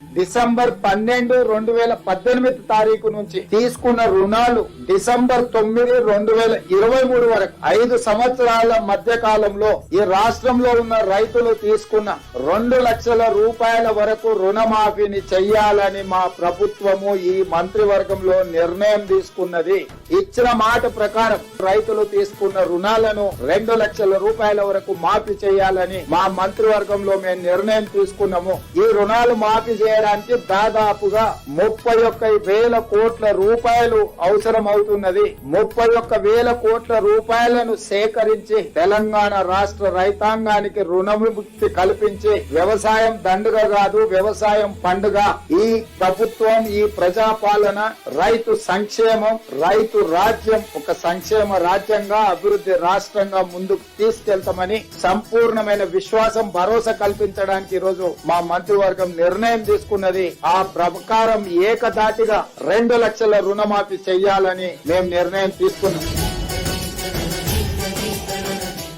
December 12, 2018 తారీఖు నుంచి తీసుకున్న రుణాలు డిసెంబర్ 9, 2023 వరకు 5 సంవత్సరాల మధ్య కాలంలో ఈ రాష్ట్రంలో ఉన్న రైతులు తీసుకున్న 2 లక్షల రూపాయల వరకు రుణమాఫీని చెయ్యాలని మా ప్రభుత్వము ఈ మంత్రివర్గంలో నిర్ణయం తీసుకున్నది. ఇచ్చిన మాట ప్రకారం రైతులు తీసుకున్న రుణాలను 2 లక్షల రూపాయల వరకు మాఫీ చేయాలని మా మంత్రివర్గంలో మేము నిర్ణయం తీసుకున్నాము. ఈ రుణాలు మాఫీ చేయడానికి దాదాపుగా 31,000 కోట్ల రూపాయలు అవసరం అవుతున్నది. 31,000 కోట్ల రూపాయలను సేకరించి తెలంగాణ రాష్ట్ర రైతాంగానికి రుణముక్తి కల్పించి వ్యవసాయం దండుగ కాదు, వ్యవసాయం పండుగ. ఈ ప్రభుత్వం, ఈ ప్రజాపాలన రైతు సంక్షేమం, రైతు రాజ్యం ఒక సంక్షేమ రాజ్యంగా, అభివృద్ధి రాష్ట్రంగా ముందుకు తీసుకెళ్తామని సంపూర్ణమైన విశ్వాసం, భరోసా కల్పించడానికి ఈ రోజు మా మంత్రివర్గం నిర్ణయం తీసుకున్నది. ఆ ప్రకారం ఏకధాటిగా 2 లక్షల రుణమాఫీ చెయ్యాలని మేము నిర్ణయం తీసుకున్నాం.